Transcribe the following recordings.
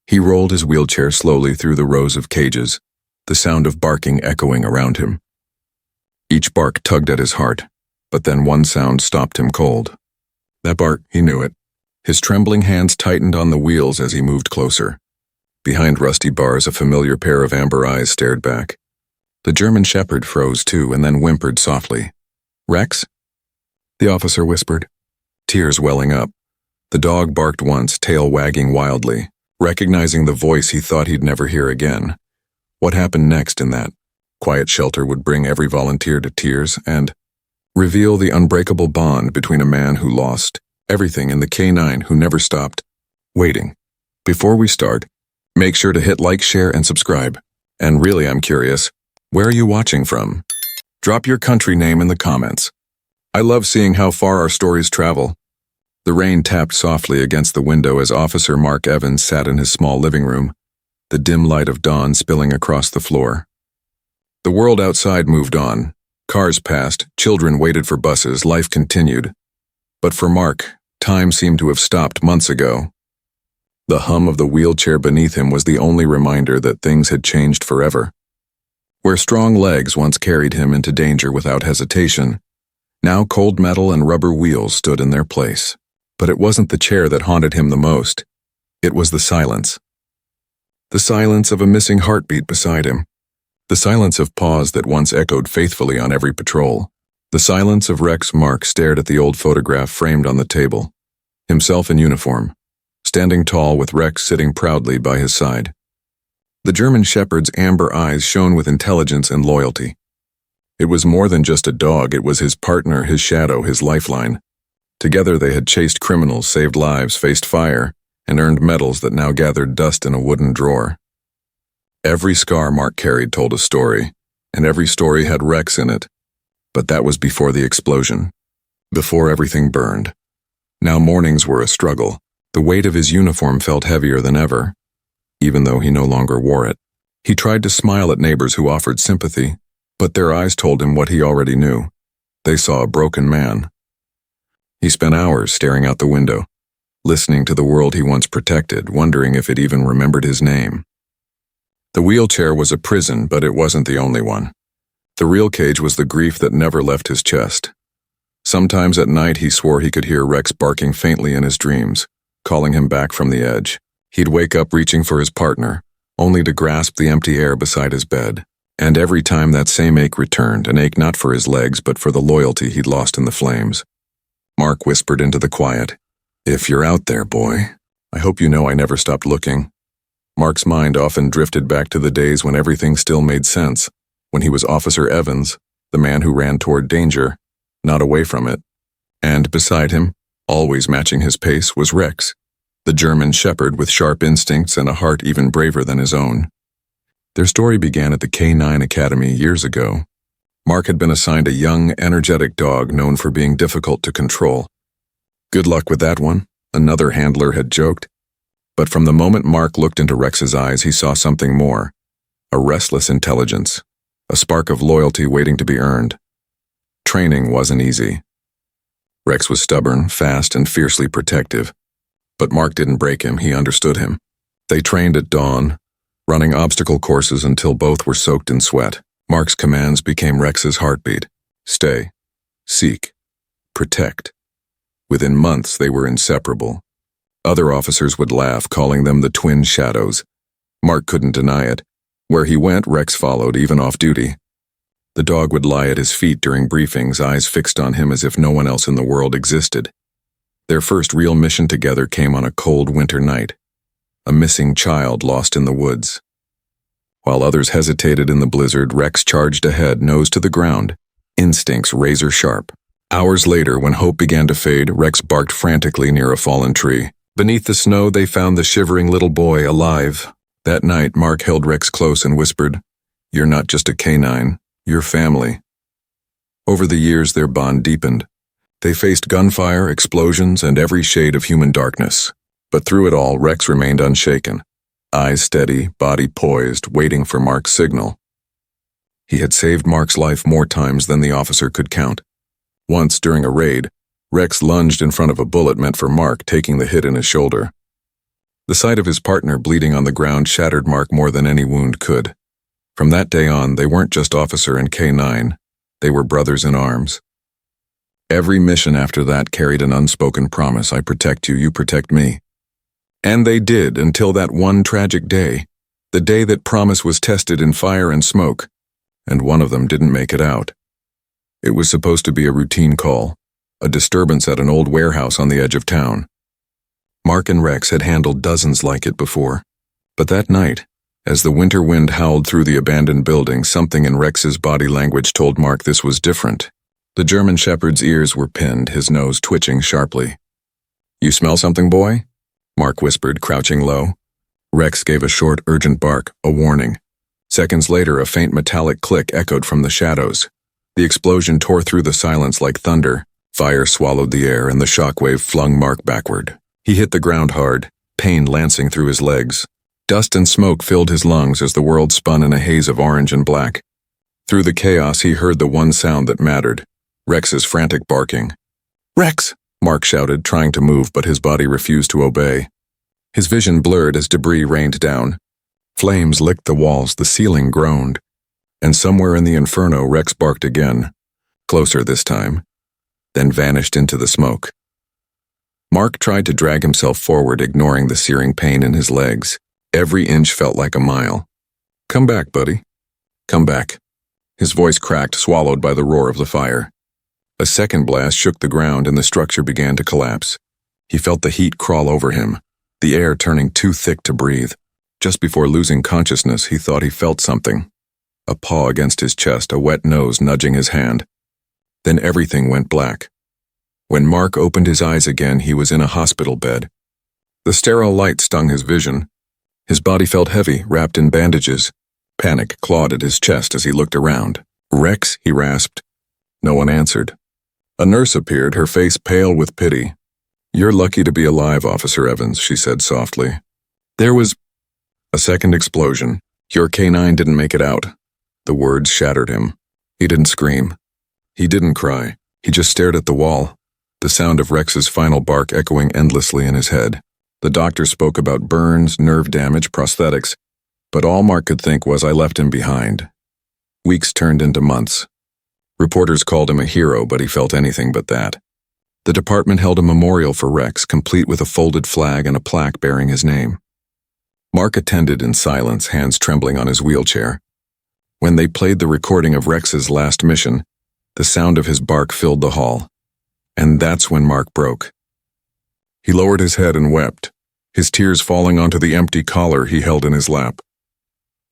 He rolled his wheelchair slowly through the rows of cages, the sound of barking echoing around him. Each bark tugged at his heart, but then one sound stopped him cold. That bark, he knew it. His trembling hands tightened on the wheels as he moved closer. Behind rusty bars, a familiar pair of amber eyes stared back. The German shepherd froze too and then whimpered softly. "Rex?" The officer whispered, tears welling up. The dog barked once, tail wagging wildly, recognizing the voice he thought he'd never hear again. What happened next in that quiet shelter would bring every volunteer to tears and reveal the unbreakable bond between a man who lost everything and the K9 who never stopped waiting. Before we start, make sure to hit like, share, and subscribe. And really, I'm curious, where are you watching from? Drop your country name in the comments. I love seeing how far our stories travel. The rain tapped softly against the window as Officer Mark Evans sat in his small living room, the dim light of dawn spilling across the floor. The world outside moved on. Cars passed, children waited for buses, life continued. But for Mark, time seemed to have stopped months ago. The hum of the wheelchair beneath him was the only reminder that things had changed forever. Where strong legs once carried him into danger without hesitation, now cold metal and rubber wheels stood in their place. But it wasn't the chair that haunted him the most. It was the silence. The silence of a missing heartbeat beside him. The silence of pause that once echoed faithfully on every patrol. The silence of Rex. Mark stared at the old photograph framed on the table, himself in uniform, standing tall with Rex sitting proudly by his side. The German shepherd's amber eyes shone with intelligence and loyalty. It was more than just a dog, it was his partner, his shadow, his lifeline. Together they had chased criminals, saved lives, faced fire, and earned medals that now gathered dust in a wooden drawer. Every scar Mark carried told a story, and every story had Rex in it. But that was before the explosion, before everything burned. Now mornings were a struggle. The weight of his uniform felt heavier than ever, even though he no longer wore it. He tried to smile at neighbors who offered sympathy, but their eyes told him what he already knew. They saw a broken man. He spent hours staring out the window, listening to the world he once protected, wondering if it even remembered his name. The wheelchair was a prison, but it wasn't the only one. The real cage was the grief that never left his chest. Sometimes at night he swore he could hear Rex barking faintly in his dreams, calling him back from the edge. He'd wake up reaching for his partner, only to grasp the empty air beside his bed. And every time that same ache returned, an ache not for his legs but for the loyalty he'd lost in the flames. Mark whispered into the quiet, "If you're out there, boy, I hope you know I never stopped looking." Mark's mind often drifted back to the days when everything still made sense, when he was Officer Evans, the man who ran toward danger, not away from it. And beside him, always matching his pace, was Rex, the German shepherd with sharp instincts and a heart even braver than his own. Their story began at the K9 Academy years ago. Mark had been assigned a young, energetic dog known for being difficult to control. "Good luck with that one," another handler had joked. But from the moment Mark looked into Rex's eyes, he saw something more. A restless intelligence, a spark of loyalty waiting to be earned. Training wasn't easy. Rex was stubborn, fast, and fiercely protective. But Mark didn't break him, he understood him. They trained at dawn, running obstacle courses until both were soaked in sweat. Mark's commands became Rex's heartbeat. Stay, seek, protect. Within months, they were inseparable. Other officers would laugh, calling them the twin shadows. Mark couldn't deny it. Where he went, Rex followed, even off duty. The dog would lie at his feet during briefings, eyes fixed on him as if no one else in the world existed. Their first real mission together came on a cold winter night. A missing child lost in the woods. While others hesitated in the blizzard, Rex charged ahead, nose to the ground, instincts razor sharp. Hours later, when hope began to fade, Rex barked frantically near a fallen tree. Beneath the snow, they found the shivering little boy alive. That night, Mark held Rex close and whispered, "You're not just a K9, you're family." Over the years, their bond deepened. They faced gunfire, explosions, and every shade of human darkness. But through it all, Rex remained unshaken. Eyes steady, body poised, waiting for Mark's signal. He had saved Mark's life more times than the officer could count. Once, during a raid, Rex lunged in front of a bullet meant for Mark, taking the hit in his shoulder. The sight of his partner bleeding on the ground shattered Mark more than any wound could. From that day on, they weren't just Officer and K9, they were brothers in arms. Every mission after that carried an unspoken promise: I protect you, you protect me. And they did, until that one tragic day, the day that promise was tested in fire and smoke, and one of them didn't make it out. It was supposed to be a routine call, a disturbance at an old warehouse on the edge of town. Mark and Rex had handled dozens like it before, but that night, as the winter wind howled through the abandoned building, something in Rex's body language told Mark this was different. The German Shepherd's ears were pinned, his nose twitching sharply. "You smell something, boy?" Mark whispered, crouching low. Rex gave a short, urgent bark, a warning. Seconds later, a faint metallic click echoed from the shadows. The explosion tore through the silence like thunder. Fire swallowed the air, and the shockwave flung Mark backward. He hit the ground hard, pain lancing through his legs. Dust and smoke filled his lungs as the world spun in a haze of orange and black. Through the chaos, he heard the one sound that mattered: Rex's frantic barking. "Rex!" Mark shouted, trying to move, but his body refused to obey. His vision blurred as debris rained down. Flames licked the walls, the ceiling groaned. And somewhere in the inferno, Rex barked again, closer this time, then vanished into the smoke. Mark tried to drag himself forward, ignoring the searing pain in his legs. Every inch felt like a mile. "Come back, buddy. Come back." His voice cracked, swallowed by the roar of the fire. A second blast shook the ground and the structure began to collapse. He felt the heat crawl over him, the air turning too thick to breathe. Just before losing consciousness, he thought he felt something. A paw against his chest, a wet nose nudging his hand. Then everything went black. When Mark opened his eyes again, he was in a hospital bed. The sterile light stung his vision. His body felt heavy, wrapped in bandages. Panic clawed at his chest as he looked around. "Rex?" he rasped. No one answered. A nurse appeared, her face pale with pity. "You're lucky to be alive, Officer Evans," she said softly. There was a second explosion. "Your K9 didn't make it out." The words shattered him. He didn't scream. He didn't cry. He just stared at the wall, the sound of Rex's final bark echoing endlessly in his head. The doctor spoke about burns, nerve damage, prosthetics, but all Mark could think was, "I left him behind." Weeks turned into months. Reporters called him a hero, but he felt anything but that. The department held a memorial for Rex, complete with a folded flag and a plaque bearing his name. Mark attended in silence, hands trembling on his wheelchair. When they played the recording of Rex's last mission, the sound of his bark filled the hall. And that's when Mark broke. He lowered his head and wept, his tears falling onto the empty collar he held in his lap.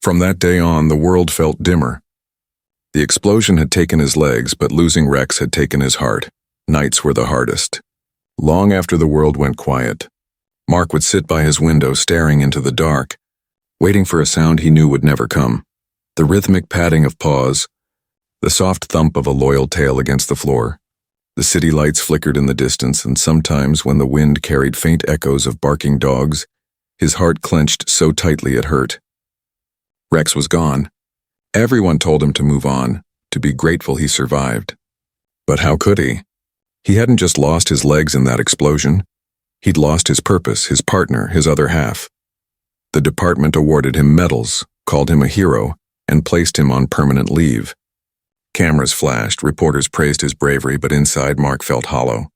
From that day on, the world felt dimmer. The explosion had taken his legs, but losing Rex had taken his heart. Nights were the hardest. Long after the world went quiet, Mark would sit by his window staring into the dark, waiting for a sound he knew would never come. The rhythmic padding of paws, the soft thump of a loyal tail against the floor. The city lights flickered in the distance, and sometimes when the wind carried faint echoes of barking dogs, his heart clenched so tightly it hurt. Rex was gone. Everyone told him to move on, to be grateful he survived. But how could he? He hadn't just lost his legs in that explosion. He'd lost his purpose, his partner, his other half. The department awarded him medals, called him a hero, and placed him on permanent leave. Cameras flashed, reporters praised his bravery, but inside Mark felt hollow.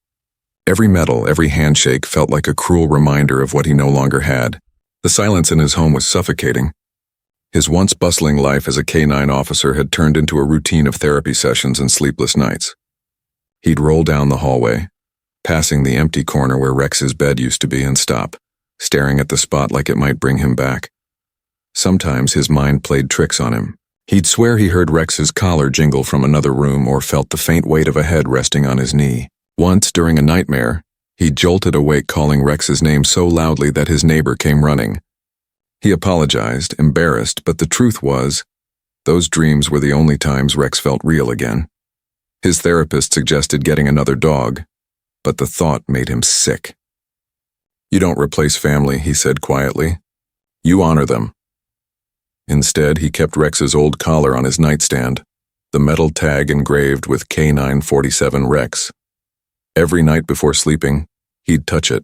Every medal, every handshake felt like a cruel reminder of what he no longer had. The silence in his home was suffocating. His once bustling life as a K9 officer had turned into a routine of therapy sessions and sleepless nights. He'd roll down the hallway, passing the empty corner where Rex's bed used to be, and stop, staring at the spot like it might bring him back. Sometimes his mind played tricks on him. He'd swear he heard Rex's collar jingle from another room or felt the faint weight of a head resting on his knee. Once, during a nightmare, he jolted awake calling Rex's name so loudly that his neighbor came running. He apologized, embarrassed, but the truth was, those dreams were the only times Rex felt real again. His therapist suggested getting another dog, but the thought made him sick. "You don't replace family," he said quietly. "You honor them." Instead, he kept Rex's old collar on his nightstand, the metal tag engraved with K947 Rex. Every night before sleeping, he'd touch it.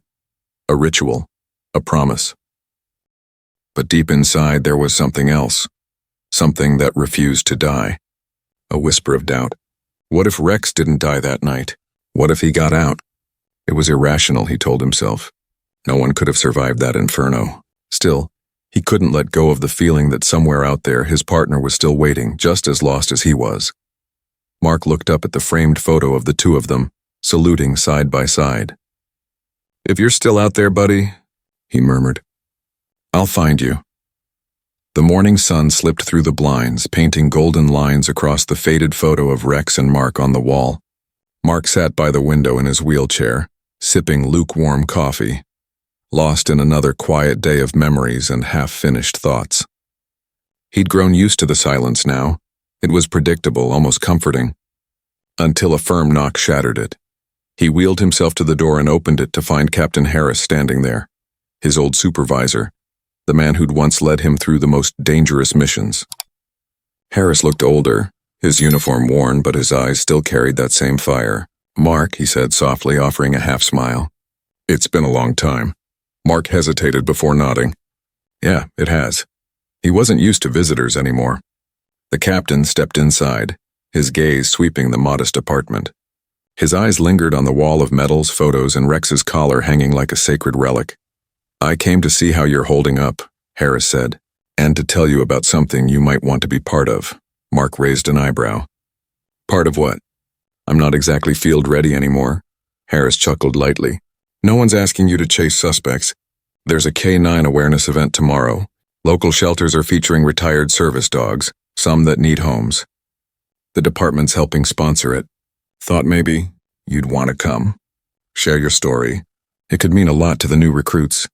A ritual, a promise. But deep inside there was something else. Something that refused to die. A whisper of doubt. What if Rex didn't die that night? What if he got out? It was irrational, he told himself. No one could have survived that inferno. Still, he couldn't let go of the feeling that somewhere out there his partner was still waiting, just as lost as he was. Mark looked up at the framed photo of the two of them, saluting side by side. "If you're still out there, buddy," he murmured, "I'll find you." The morning sun slipped through the blinds, painting golden lines across the faded photo of Rex and Mark on the wall. Mark sat by the window in his wheelchair, sipping lukewarm coffee, lost in another quiet day of memories and half-finished thoughts. He'd grown used to the silence now. It was predictable, almost comforting, until a firm knock shattered it. He wheeled himself to the door and opened it to find Captain Harris standing there, his old supervisor, the man who'd once led him through the most dangerous missions. Harris looked older, his uniform worn, but his eyes still carried that same fire. "Mark," he said softly, offering a half-smile. "It's been a long time." Mark hesitated before nodding. "Yeah, it has." He wasn't used to visitors anymore. The captain stepped inside, his gaze sweeping the modest apartment. His eyes lingered on the wall of medals, photos, and Rex's collar hanging like a sacred relic. "I came to see how you're holding up," Harris said, "and to tell you about something you might want to be part of." Mark raised an eyebrow. "Part of what?" "I'm not exactly field ready anymore." Harris chuckled lightly. "No one's asking you to chase suspects. There's a K9 awareness event tomorrow. Local shelters are featuring retired service dogs, some that need homes. The department's helping sponsor it. Thought maybe you'd want to come. Share your story. It could mean a lot to the new recruits."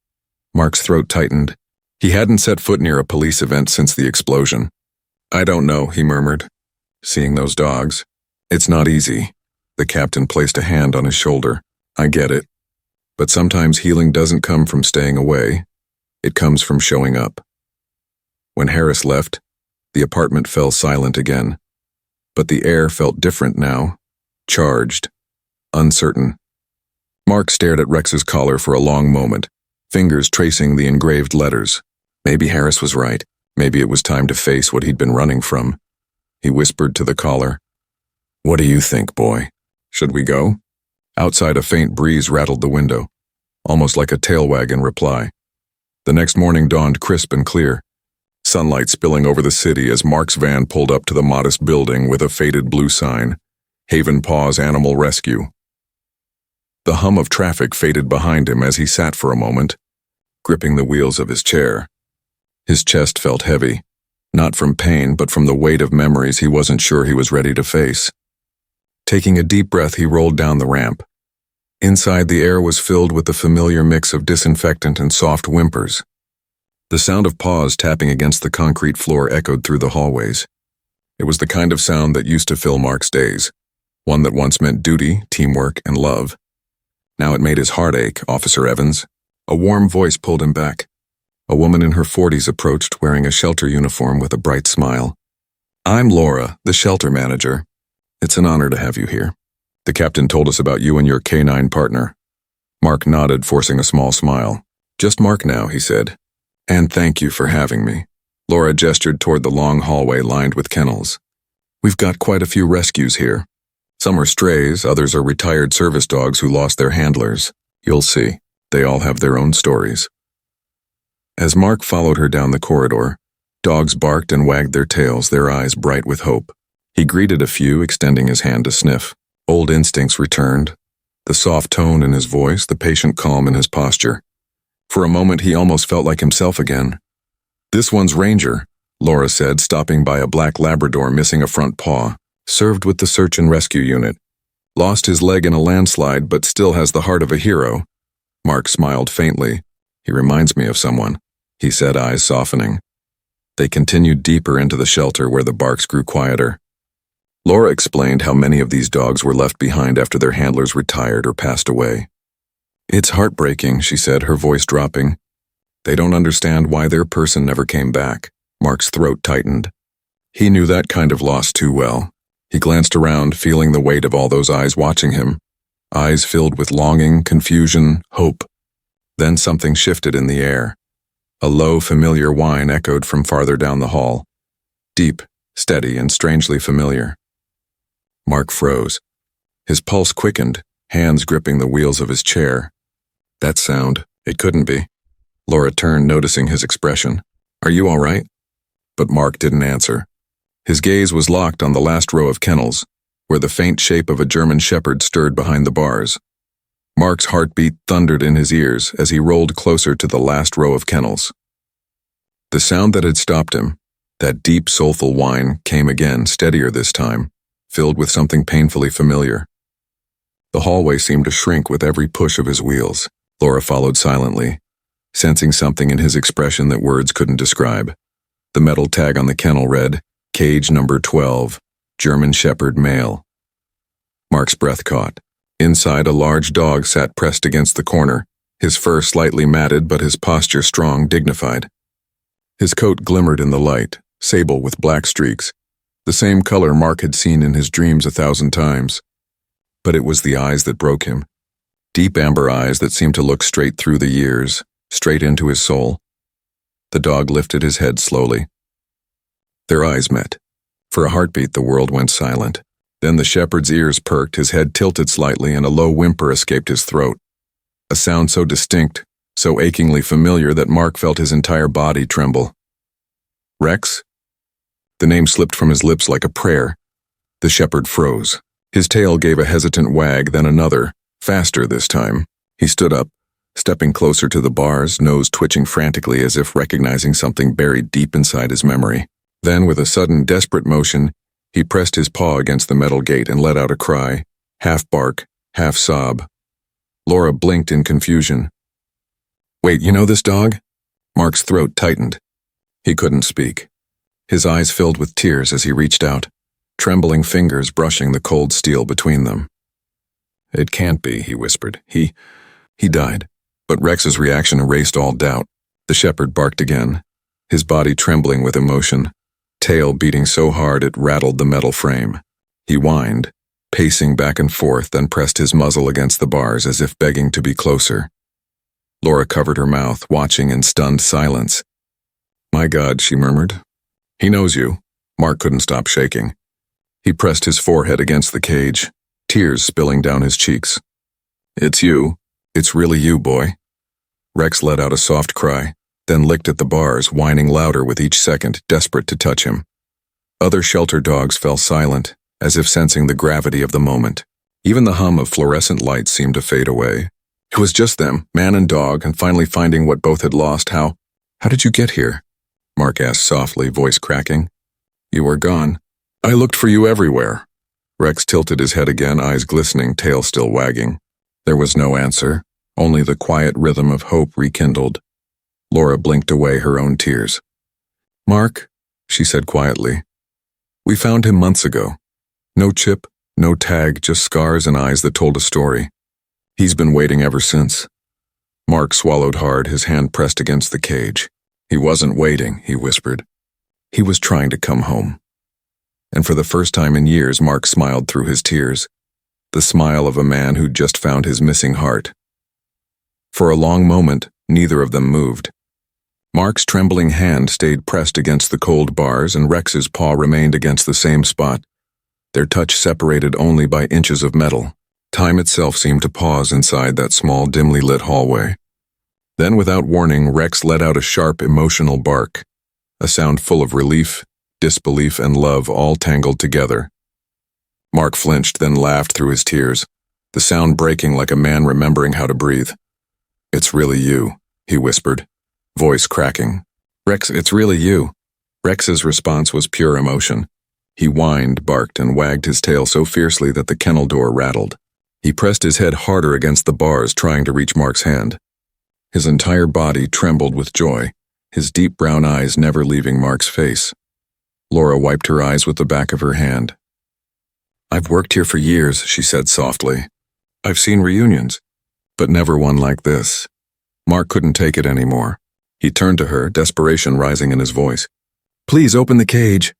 Mark's throat tightened. He hadn't set foot near a police event since the explosion. "I don't know," he murmured. "Seeing those dogs, it's not easy." The captain placed a hand on his shoulder. "I get it. But sometimes healing doesn't come from staying away. It comes from showing up." When Harris left, the apartment fell silent again. But the air felt different now, charged, uncertain. Mark stared at Rex's collar for a long moment, fingers tracing the engraved letters. Maybe Harris was right. Maybe it was time to face what he'd been running from. He whispered to the collar, "What do you think, boy? Should we go?" Outside, a faint breeze rattled the window, almost like a tail wagon reply. The next morning dawned crisp and clear, sunlight spilling over the city as Mark's van pulled up to the modest building with a faded blue sign, Haven Paws Animal Rescue. The hum of traffic faded behind him as he sat for a moment, gripping the wheels of his chair. His chest felt heavy, not from pain but from the weight of memories he wasn't sure he was ready to face. Taking a deep breath, he rolled down the ramp. Inside, the air was filled with the familiar mix of disinfectant and soft whimpers. The sound of paws tapping against the concrete floor echoed through the hallways. It was the kind of sound that used to fill Mark's days, one that once meant duty, teamwork, and love. Now it made his heart ache, Officer Evans. A warm voice pulled him back. A woman in her 40s approached, wearing a shelter uniform with a bright smile. "I'm Laura, the shelter manager. It's an honor to have you here. The captain told us about you and your K9 partner." Mark nodded, forcing a small smile. "Just Mark now," he said. "And thank you for having me." Laura gestured toward the long hallway lined with kennels. "We've got quite a few rescues here. Some are strays, others are retired service dogs who lost their handlers. You'll see, they all have their own stories." As Mark followed her down the corridor, dogs barked and wagged their tails, their eyes bright with hope. He greeted a few, extending his hand to sniff. Old instincts returned, the soft tone in his voice, the patient calm in his posture. For a moment, he almost felt like himself again. "This one's Ranger," Laura said, stopping by a black Labrador missing a front paw. "Served with the search and rescue unit. Lost his leg in a landslide, but still has the heart of a hero." Mark smiled faintly. "He reminds me of someone," he said, eyes softening. They continued deeper into the shelter where the barks grew quieter. Laura explained how many of these dogs were left behind after their handlers retired or passed away. "It's heartbreaking," she said, her voice dropping. "They don't understand why their person never came back." Mark's throat tightened. He knew that kind of loss too well. He glanced around, feeling the weight of all those eyes watching him. Eyes filled with longing, confusion, hope. Then something shifted in the air. A low, familiar whine echoed from farther down the hall. Deep, steady, and strangely familiar. Mark froze. His pulse quickened, hands gripping the wheels of his chair. That sound, it couldn't be. Laura turned, noticing his expression. Are you all right? But Mark didn't answer. His gaze was locked on the last row of kennels, where the faint shape of a German shepherd stirred behind the bars. Mark's heartbeat thundered in his ears as he rolled closer to the last row of kennels. The sound that had stopped him, that deep, soulful whine, came again, steadier this time, filled with something painfully familiar. The hallway seemed to shrink with every push of his wheels. Laura followed silently, sensing something in his expression that words couldn't describe. The metal tag on the kennel read, Cage number 12, German Shepherd male. Mark's breath caught. Inside, a large dog sat pressed against the corner, his fur slightly matted but his posture strong, dignified. His coat glimmered in the light, sable with black streaks, the same color Mark had seen in his dreams 1,000 times. But it was the eyes that broke him. Deep amber eyes that seemed to look straight through the years, straight into his soul. The dog lifted his head slowly. Their eyes met. For a heartbeat, the world went silent. Then the shepherd's ears perked, his head tilted slightly, and a low whimper escaped his throat. A sound so distinct, so achingly familiar that Mark felt his entire body tremble. Rex? The name slipped from his lips like a prayer. The shepherd froze. His tail gave a hesitant wag, then another, faster this time. He stood up, stepping closer to the bars, nose twitching frantically as if recognizing something buried deep inside his memory. Then, with a sudden, desperate motion, he pressed his paw against the metal gate and let out a cry, half bark, half sob. Laura blinked in confusion. Wait, you know this dog? Mark's throat tightened. He couldn't speak. His eyes filled with tears as he reached out, trembling fingers brushing the cold steel between them. It can't be, he whispered. He died. But Rex's reaction erased all doubt. The shepherd barked again, his body trembling with emotion, tail beating so hard it rattled the metal frame. He whined, pacing back and forth, then pressed his muzzle against the bars as if begging to be closer. Laura covered her mouth, watching in stunned silence. My God, she murmured. He knows you. Mark couldn't stop shaking. He pressed his forehead against the cage, tears spilling down his cheeks. It's you. It's really you, boy. Rex let out a soft cry, then licked at the bars, whining louder with each second, desperate to touch him. Other shelter dogs fell silent, as if sensing the gravity of the moment. Even the hum of fluorescent lights seemed to fade away. It was just them, man and dog, and finally finding what both had lost. How did you get here? Mark asked softly, voice cracking. You were gone. I looked for you everywhere. Rex tilted his head again, eyes glistening, tail still wagging. There was no answer, only the quiet rhythm of hope rekindled. Laura blinked away her own tears. Mark, she said quietly. We found him months ago. No chip, no tag, just scars and eyes that told a story. He's been waiting ever since. Mark swallowed hard, his hand pressed against the cage. He wasn't waiting, he whispered. He was trying to come home. And for the first time in years, Mark smiled through his tears, the smile of a man who'd just found his missing heart. For a long moment, neither of them moved. Mark's trembling hand stayed pressed against the cold bars, and Rex's paw remained against the same spot, their touch separated only by inches of metal. Time itself seemed to pause inside that small, dimly lit hallway. Then, without warning, Rex let out a sharp, emotional bark, a sound full of relief, disbelief, and love all tangled together. Mark flinched, then laughed through his tears, the sound breaking like a man remembering how to breathe. It's really you, he whispered, voice cracking. Rex, it's really you. Rex's response was pure emotion. He whined, barked, and wagged his tail so fiercely that the kennel door rattled. He pressed his head harder against the bars, trying to reach Mark's hand. His entire body trembled with joy, his deep brown eyes never leaving Mark's face. Laura wiped her eyes with the back of her hand. I've worked here for years, she said softly. I've seen reunions, but never one like this. Mark couldn't take it anymore. He turned to her, desperation rising in his voice. Please open the cage.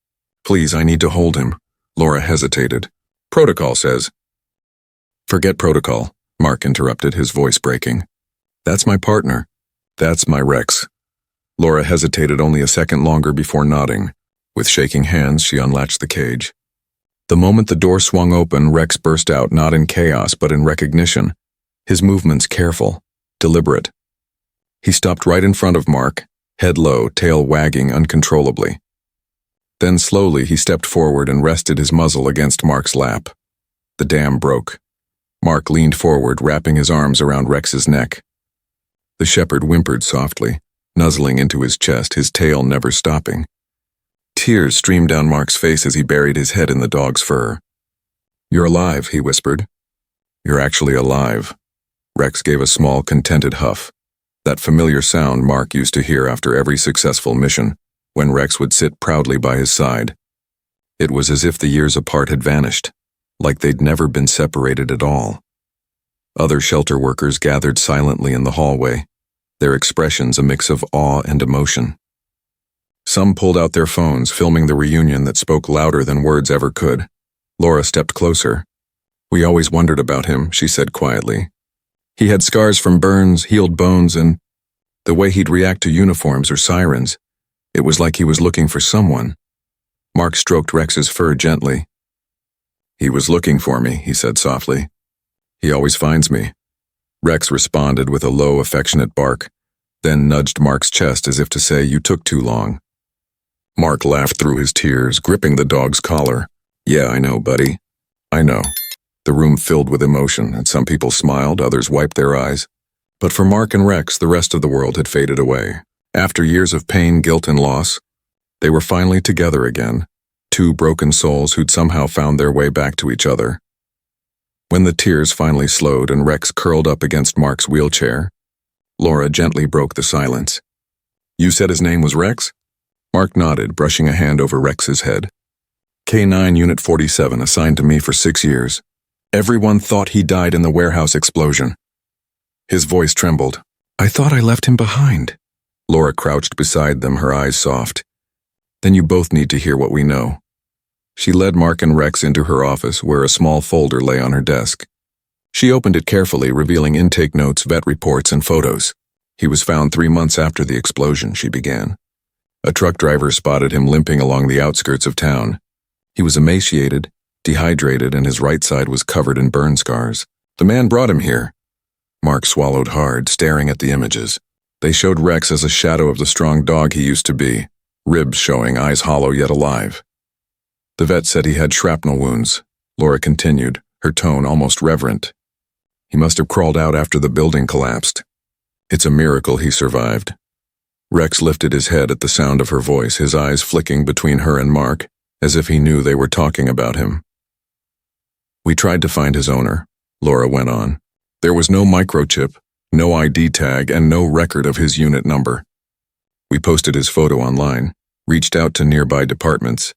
Please, I need to hold him. Laura hesitated. Protocol says. Forget protocol, Mark interrupted, his voice breaking. That's my partner. That's my Rex. Laura hesitated only a second longer before nodding. With shaking hands, she unlatched the cage. The moment the door swung open, Rex burst out, not in chaos but in recognition, his movements careful, deliberate. He stopped right in front of Mark, head low, tail wagging uncontrollably. Then slowly he stepped forward and rested his muzzle against Mark's lap. The dam broke. Mark leaned forward, wrapping his arms around Rex's neck. The shepherd whimpered softly, nuzzling into his chest, his tail never stopping. Tears streamed down Mark's face as he buried his head in the dog's fur. "You're alive," he whispered. "You're actually alive." Rex gave a small, contented huff. That familiar sound Mark used to hear after every successful mission, when Rex would sit proudly by his side. It was as if the years apart had vanished, like they'd never been separated at all. Other shelter workers gathered silently in the hallway, their expressions a mix of awe and emotion. Some pulled out their phones, filming the reunion that spoke louder than words ever could. Laura stepped closer. "We always wondered about him," she said quietly. "He had scars from burns, healed bones, and the way he'd react to uniforms or sirens, it was like he was looking for someone." Mark stroked Rex's fur gently. "He was looking for me," he said softly. "He always finds me." Rex responded with a low, affectionate bark, then nudged Mark's chest as if to say, "You took too long." Mark laughed through his tears, gripping the dog's collar. "Yeah, I know, buddy. I know." The room filled with emotion, and some people smiled, others wiped their eyes. But for Mark and Rex, the rest of the world had faded away. After years of pain, guilt, and loss, they were finally together again, two broken souls who'd somehow found their way back to each other. When the tears finally slowed and Rex curled up against Mark's wheelchair, Laura gently broke the silence. "You said his name was Rex?" Mark nodded, brushing a hand over Rex's head. "K9 Unit 47, assigned to me for 6 years. Everyone thought he died in the warehouse explosion." His voice trembled. "I thought I left him behind." Laura crouched beside them, her eyes soft. "Then you both need to hear what we know." She led Mark and Rex into her office, where a small folder lay on her desk. She opened it carefully, revealing intake notes, vet reports, and photos. "He was found 3 months after the explosion," she began. A truck driver spotted him limping along the outskirts of town. He was emaciated, dehydrated, and his right side was covered in burn scars. "The man brought him here." Mark swallowed hard, staring at the images. They showed Rex as a shadow of the strong dog he used to be, ribs showing, eyes hollow yet alive. "The vet said he had shrapnel wounds," Laura continued, her tone almost reverent. "He must have crawled out after the building collapsed. It's a miracle he survived." Rex lifted his head at the sound of her voice, his eyes flicking between her and Mark, as if he knew they were talking about him. "We tried to find his owner," Laura went on. "There was no microchip, no ID tag, and no record of his unit number. We posted his photo online, reached out to nearby departments,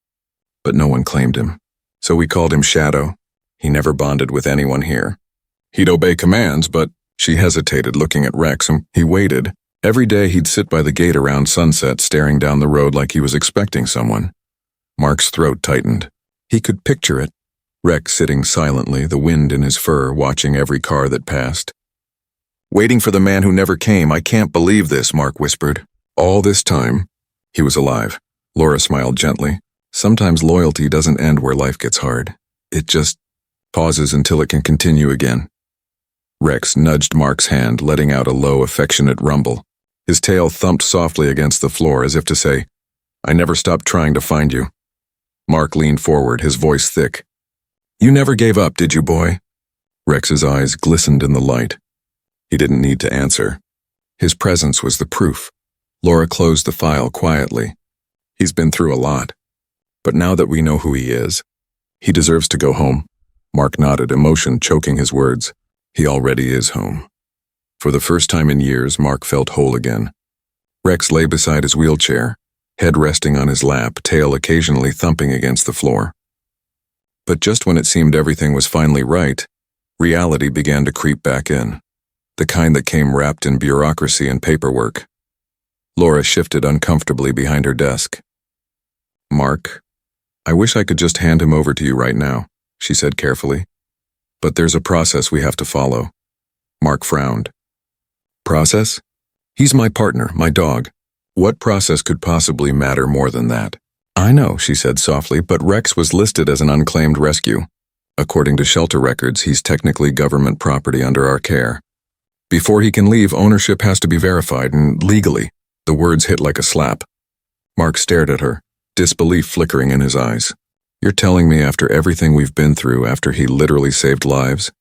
but no one claimed him. So we called him Shadow. He never bonded with anyone here. He'd obey commands, but..." She hesitated, looking at Rex, and he waited. Every day he'd sit by the gate around sunset, staring down the road like he was expecting someone. Mark's throat tightened. He could picture it. Rex sitting silently, the wind in his fur, watching every car that passed. "Waiting for the man who never came. I can't believe this," Mark whispered. "All this time, he was alive." Laura smiled gently. "Sometimes loyalty doesn't end where life gets hard. It just pauses until it can continue again." Rex nudged Mark's hand, letting out a low, affectionate rumble. His tail thumped softly against the floor as if to say, "I never stopped trying to find you." Mark leaned forward, his voice thick. "You never gave up, did you, boy?" Rex's eyes glistened in the light. He didn't need to answer. His presence was the proof. Laura closed the file quietly. "He's been through a lot. But now that we know who he is, he deserves to go home." Mark nodded, emotion choking his words. He already is home. For the first time in years, Mark felt whole again. Rex lay beside his wheelchair, head resting on his lap, tail occasionally thumping against the floor. But just when it seemed everything was finally right, reality began to creep back in, the kind that came wrapped in bureaucracy and paperwork. Laura shifted uncomfortably behind her desk. "Mark, I wish I could just hand him over to you right now," she said carefully. "But there's a process we have to follow." Mark frowned. "Process? He's my partner, my dog. What process could possibly matter more than that? I know, she said softly, but Rex was listed as an unclaimed rescue. According to shelter records, he's technically government property under our care. Before he can leave, ownership has to be verified, and legally. The words hit like a slap. Mark stared at her, disbelief flickering in his eyes. You're telling me after everything we've been through, after he literally saved lives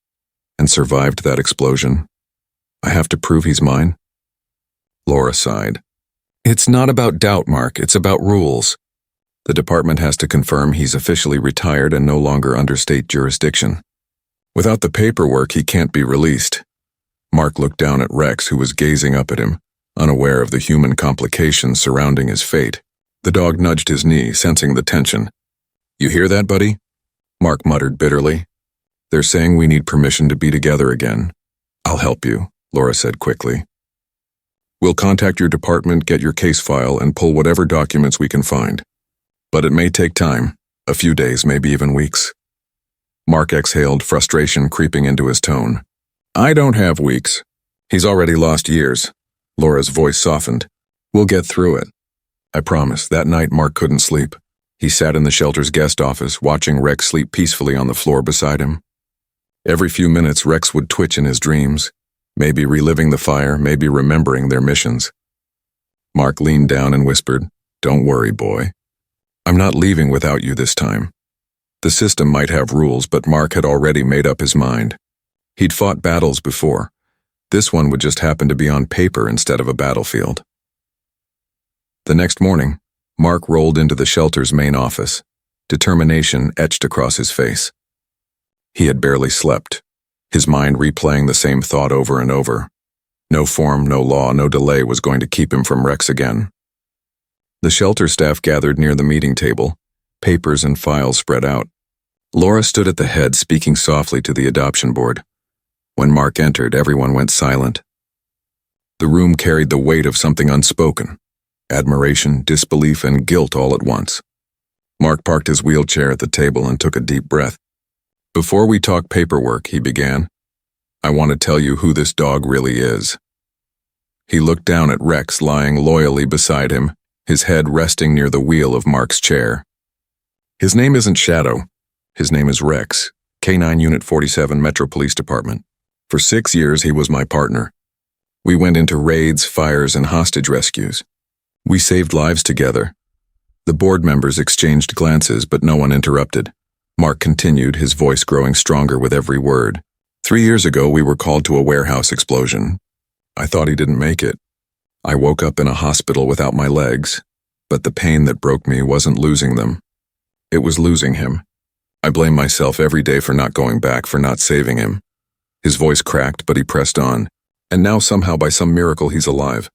and survived that explosion, I have to prove he's mine? Laura sighed. It's not about doubt, Mark, it's about rules. The department has to confirm he's officially retired and no longer under state jurisdiction. Without the paperwork, he can't be released. Mark looked down at Rex, who was gazing up at him, unaware of the human complications surrounding his fate. The dog nudged his knee, sensing the tension. You hear that, buddy? Mark muttered bitterly. They're saying we need permission to be together again. I'll help you, Laura said quickly. We'll contact your department, get your case file, and pull whatever documents we can find. But it may take time, a few days, maybe even weeks. Mark exhaled, frustration creeping into his tone. I don't have weeks. He's already lost years. Laura's voice softened. We'll get through it. I promise. That night, Mark couldn't sleep. He sat in the shelter's guest office, watching Rex sleep peacefully on the floor beside him. Every few minutes, Rex would twitch in his dreams, maybe reliving the fire, maybe remembering their missions. Mark leaned down and whispered, Don't worry, boy. I'm not leaving without you this time. The system might have rules, but Mark had already made up his mind. He'd fought battles before. This one would just happen to be on paper instead of a battlefield. The next morning, Mark rolled into the shelter's main office, determination etched across his face. He had barely slept, his mind replaying the same thought over and over. No form, no law, no delay was going to keep him from Rex again. The shelter staff gathered near the meeting table, papers and files spread out. Laura stood at the head, speaking softly to the adoption board. When Mark entered, everyone went silent. The room carried the weight of something unspoken, admiration, disbelief, and guilt all at once. Mark parked his wheelchair at the table and took a deep breath. Before we talk paperwork, he began, I want to tell you who this dog really is. He looked down at Rex lying loyally beside him, his head resting near the wheel of Mark's chair. His name isn't Shadow. His name is Rex, K9 Unit 47 Metro Police Department. For 6 years, he was my partner. We went into raids, fires, and hostage rescues. We saved lives together. The board members exchanged glances, but no one interrupted. Mark continued, his voice growing stronger with every word. 3 years ago, we were called to a warehouse explosion. I thought he didn't make it. I woke up in a hospital without my legs, but the pain that broke me wasn't losing them. It was losing him. I blame myself every day for not going back, for not saving him. His voice cracked, but he pressed on. And now somehow, by some miracle, he's alive.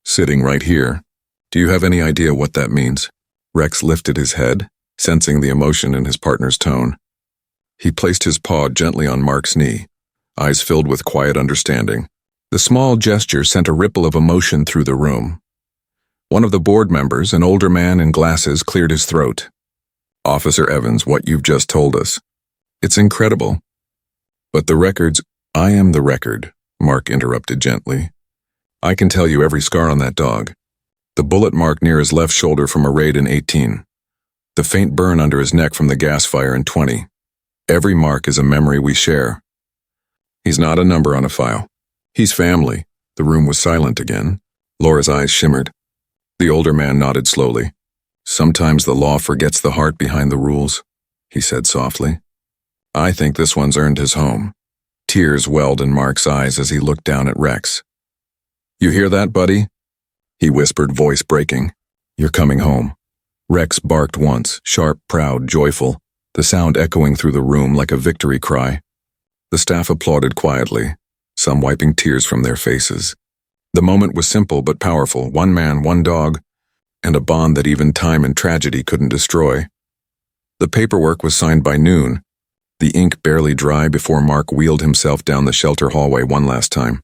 Sitting right here. Do you have any idea what that means? Rex lifted his head, sensing the emotion in his partner's tone. He placed his paw gently on Mark's knee, eyes filled with quiet understanding. The small gesture sent a ripple of emotion through the room. One of the board members, an older man in glasses, cleared his throat. Officer Evans, what you've just told us. It's incredible. But the records, I am the record, Mark interrupted gently. I can tell you every scar on that dog. The bullet mark near his left shoulder from a raid in 18. The faint burn under his neck from the gas fire in 20. Every mark is a memory we share. He's not a number on a file. He's family. The room was silent again. Laura's eyes shimmered. The older man nodded slowly. Sometimes the law forgets the heart behind the rules, he said softly. I think this one's earned his home. Tears welled in Mark's eyes as he looked down at Rex. You hear that, buddy? He whispered, voice breaking. You're coming home. Rex barked once, sharp, proud, joyful, the sound echoing through the room like a victory cry. The staff applauded quietly, some wiping tears from their faces. The moment was simple but powerful, one man, one dog, and a bond that even time and tragedy couldn't destroy. The paperwork was signed by noon, the ink barely dry before Mark wheeled himself down the shelter hallway one last time.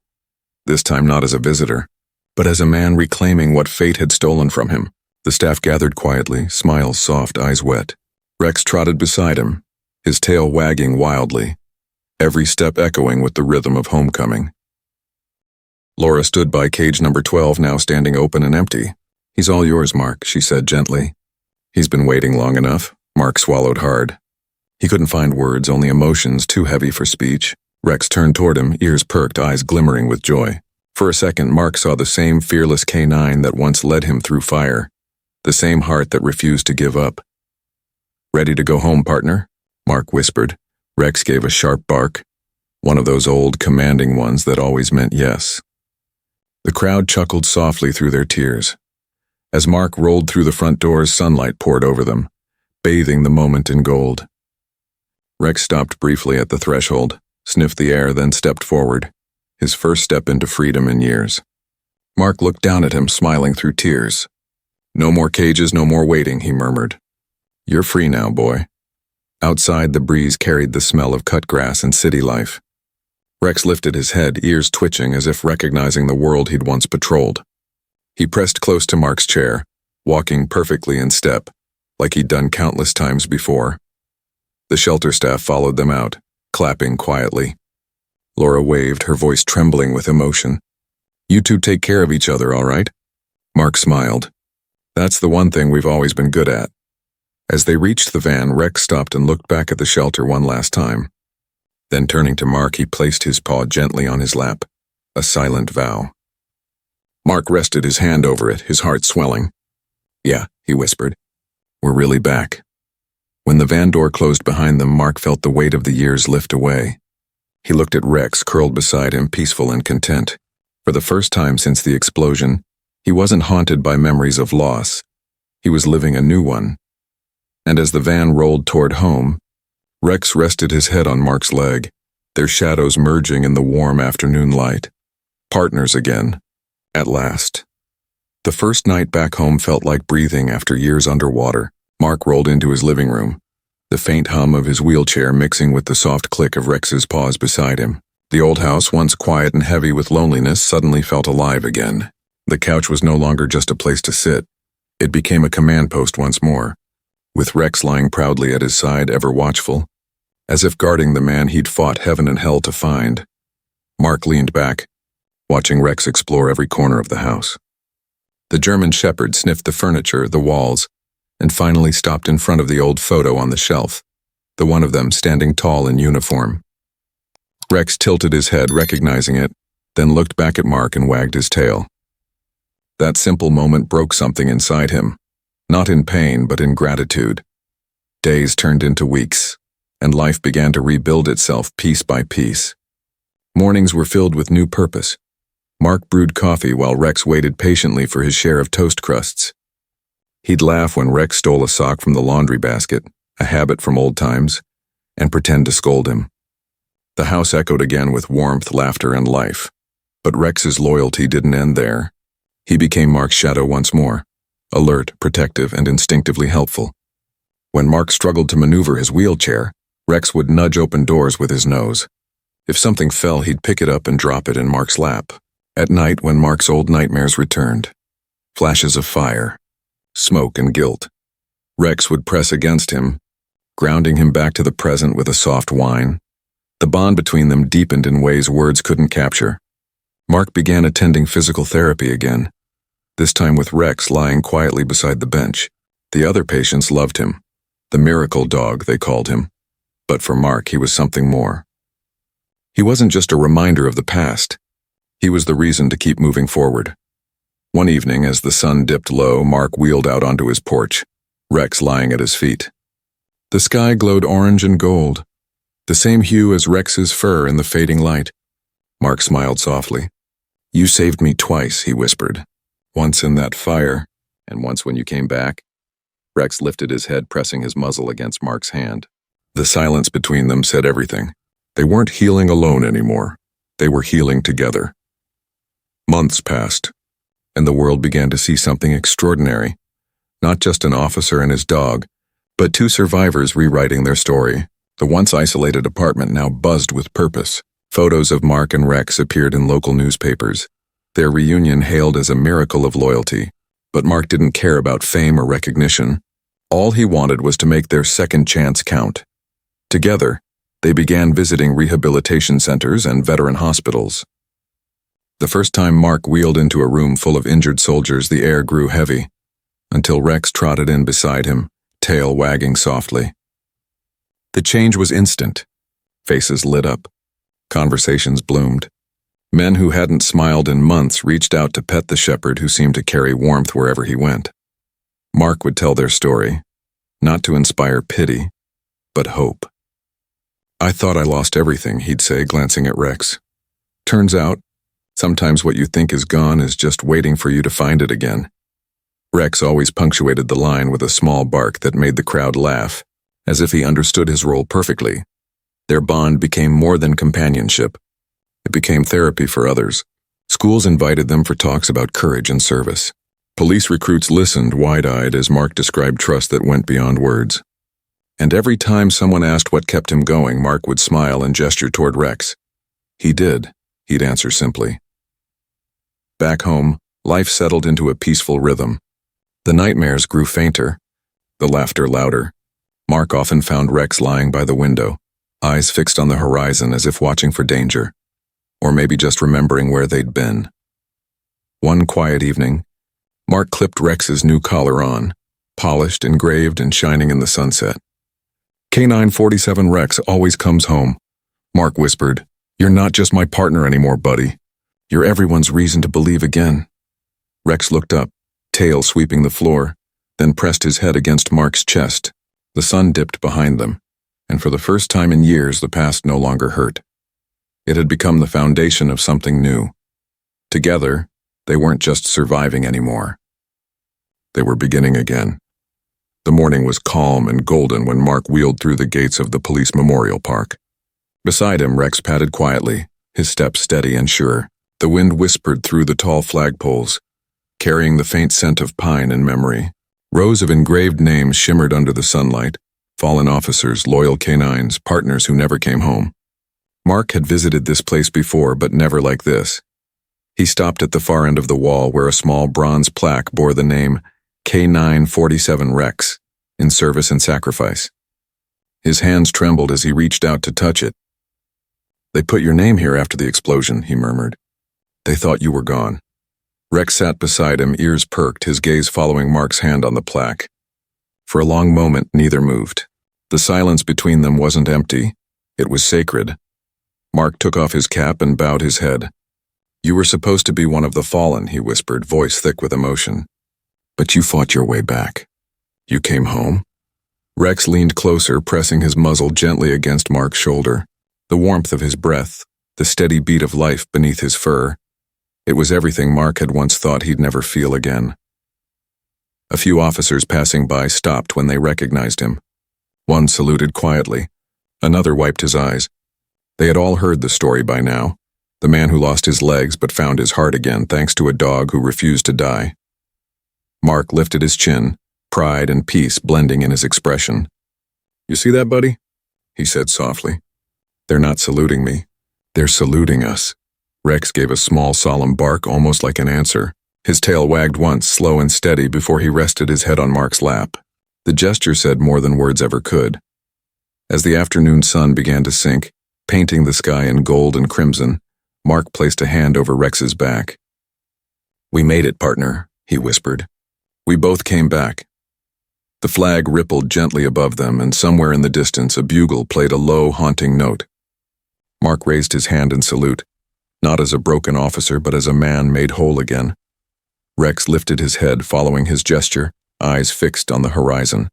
This time not as a visitor, but as a man reclaiming what fate had stolen from him. The staff gathered quietly, smiles soft, eyes wet. Rex trotted beside him, his tail wagging wildly, every step echoing with the rhythm of homecoming. Laura stood by cage number 12, now standing open and empty. "He's all yours, Mark," she said gently. "He's been waiting long enough." Mark swallowed hard. He couldn't find words, only emotions too heavy for speech. Rex turned toward him, ears perked, eyes glimmering with joy. For a second, Mark saw the same fearless canine that once led him through fire, the same heart that refused to give up. "Ready to go home, partner?" Mark whispered. Rex gave a sharp bark, one of those old, commanding ones that always meant yes. The crowd chuckled softly through their tears. As Mark rolled through the front doors, sunlight poured over them, bathing the moment in gold. Rex stopped briefly at the threshold, sniffed the air, then stepped forward, his first step into freedom in years. Mark looked down at him, smiling through tears. "No more cages, no more waiting," he murmured. "You're free now, boy." Outside, the breeze carried the smell of cut grass and city life. Rex lifted his head, ears twitching as if recognizing the world he'd once patrolled. He pressed close to Mark's chair, walking perfectly in step, like he'd done countless times before. The shelter staff followed them out, clapping quietly. Laura waved, her voice trembling with emotion. "You two take care of each other, all right?" Mark smiled. "That's the one thing we've always been good at." As they reached the van, Rex stopped and looked back at the shelter one last time. Then turning to Mark, he placed his paw gently on his lap, a silent vow. Mark rested his hand over it, his heart swelling. "Yeah," he whispered. "We're really back." When the van door closed behind them, Mark felt the weight of the years lift away. He looked at Rex, curled beside him, peaceful and content. For the first time since the explosion, he wasn't haunted by memories of loss. He was living a new one. And as the van rolled toward home, Rex rested his head on Mark's leg, their shadows merging in the warm afternoon light. Partners again. At last. The first night back home felt like breathing after years underwater. Mark rolled into his living room, the faint hum of his wheelchair mixing with the soft click of Rex's paws beside him. The old house, once quiet and heavy with loneliness, suddenly felt alive again. The couch was no longer just a place to sit. It became a command post once more, with Rex lying proudly at his side, ever watchful, as if guarding the man he'd fought heaven and hell to find. Mark leaned back, watching Rex explore every corner of the house. The German Shepherd sniffed the furniture, the walls, and finally stopped in front of the old photo on the shelf, the one of them standing tall in uniform. Rex tilted his head, recognizing it, then looked back at Mark and wagged his tail. That simple moment broke something inside him, not in pain, but in gratitude. Days turned into weeks, and life began to rebuild itself piece by piece. Mornings were filled with new purpose. Mark brewed coffee while Rex waited patiently for his share of toast crusts. He'd laugh when Rex stole a sock from the laundry basket, a habit from old times, and pretend to scold him. The house echoed again with warmth, laughter, and life. But Rex's loyalty didn't end there. He became Mark's shadow once more, alert, protective, and instinctively helpful. When Mark struggled to maneuver his wheelchair, Rex would nudge open doors with his nose. If something fell, he'd pick it up and drop it in Mark's lap. At night, when Mark's old nightmares returned, flashes of fire, smoke, and guilt, Rex would press against him, grounding him back to the present with a soft whine. The bond between them deepened in ways words couldn't capture. Mark began attending physical therapy again, this time with Rex lying quietly beside the bench. The other patients loved him, the miracle dog, they called him. But for Mark, he was something more. He wasn't just a reminder of the past. He was the reason to keep moving forward. One evening, as the sun dipped low, Mark wheeled out onto his porch, Rex lying at his feet. The sky glowed orange and gold, the same hue as Rex's fur in the fading light. Mark smiled softly. "You saved me twice," he whispered. "Once in that fire, and once when you came back." Rex lifted his head, pressing his muzzle against Mark's hand. The silence between them said everything. They weren't healing alone anymore. They were healing together. Months passed, and the world began to see something extraordinary. Not just an officer and his dog, but two survivors rewriting their story. The once isolated apartment now buzzed with purpose. Photos of Mark and Rex appeared in local newspapers, their reunion hailed as a miracle of loyalty. But Mark didn't care about fame or recognition. All he wanted was to make their second chance count. Together, they began visiting rehabilitation centers and veteran hospitals. The first time Mark wheeled into a room full of injured soldiers, the air grew heavy. until Rex trotted in beside him, tail wagging softly. The change was instant. Faces lit up. Conversations bloomed. Men who hadn't smiled in months reached out to pet the shepherd who seemed to carry warmth wherever he went. Mark would tell their story, not to inspire pity, but hope. "I thought I lost everything," he'd say, glancing at Rex. "Turns out, sometimes what you think is gone is just waiting for you to find it again." Rex always punctuated the line with a small bark that made the crowd laugh, as if he understood his role perfectly. Their bond became more than companionship. It became therapy for others. Schools invited them for talks about courage and service. Police recruits listened wide-eyed as Mark described trust that went beyond words. And every time someone asked what kept him going, Mark would smile and gesture toward Rex. "He did," he'd answer simply. Back home, life settled into a peaceful rhythm. The nightmares grew fainter, the laughter louder. Mark often found Rex lying by the window, eyes fixed on the horizon as if watching for danger, or maybe just remembering where they'd been. One quiet evening, Mark clipped Rex's new collar on, polished, engraved, and shining in the sunset. "K947 Rex always comes home," Mark whispered. "You're not just my partner anymore, buddy. You're everyone's reason to believe again." Rex looked up, tail sweeping the floor, then pressed his head against Mark's chest. The sun dipped behind them, and for the first time in years the past no longer hurt. It had become the foundation of something new. Together, they weren't just surviving anymore. They were beginning again. The morning was calm and golden when Mark wheeled through the gates of the police memorial park. Beside him, Rex padded quietly, his steps steady and sure. The wind whispered through the tall flagpoles, carrying the faint scent of pine and memory. Rows of engraved names shimmered under the sunlight, fallen officers, loyal canines, partners who never came home. Mark had visited this place before, but never like this. He stopped at the far end of the wall where a small bronze plaque bore the name K947 Rex, in service and sacrifice. His hands trembled as he reached out to touch it. "They put your name here after the explosion," he murmured. "They thought you were gone." Rex sat beside him, ears perked, his gaze following Mark's hand on the plaque. For a long moment, neither moved. The silence between them wasn't empty. It was sacred. Mark took off his cap and bowed his head. "You were supposed to be one of the fallen," he whispered, voice thick with emotion. "But you fought your way back. You came home?" Rex leaned closer, pressing his muzzle gently against Mark's shoulder. The warmth of his breath, the steady beat of life beneath his fur. It was everything Mark had once thought he'd never feel again. A few officers passing by stopped when they recognized him. One saluted quietly. Another wiped his eyes. They had all heard the story by now. The man who lost his legs but found his heart again thanks to a dog who refused to die. Mark lifted his chin, pride and peace blending in his expression. "You see that, buddy?" he said softly. "They're not saluting me. They're saluting us." Rex gave a small, solemn bark, almost like an answer. His tail wagged once, slow and steady, before he rested his head on Mark's lap. The gesture said more than words ever could. As the afternoon sun began to sink, painting the sky in gold and crimson, Mark placed a hand over Rex's back. "We made it, partner," he whispered. "We both came back." The flag rippled gently above them, and somewhere in the distance a bugle played a low, haunting note. Mark raised his hand in salute, not as a broken officer but as a man made whole again. Rex lifted his head following his gesture, eyes fixed on the horizon.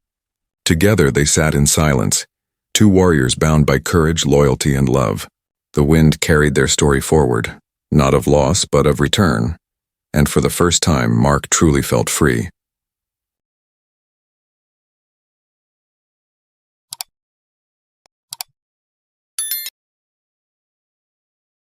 Together they sat in silence, two warriors bound by courage, loyalty, and love. The wind carried their story forward, not of loss but of return, and for the first time Mark truly felt free.